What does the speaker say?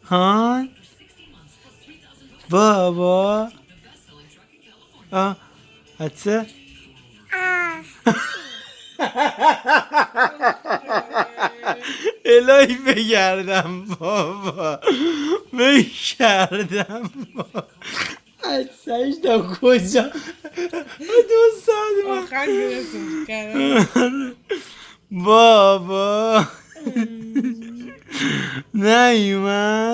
ها بابا حدسه الهی بگردم بابا بگردم بابا حدسش تا کجا دو ساعت آخر گرفتم کردم بابا نیومد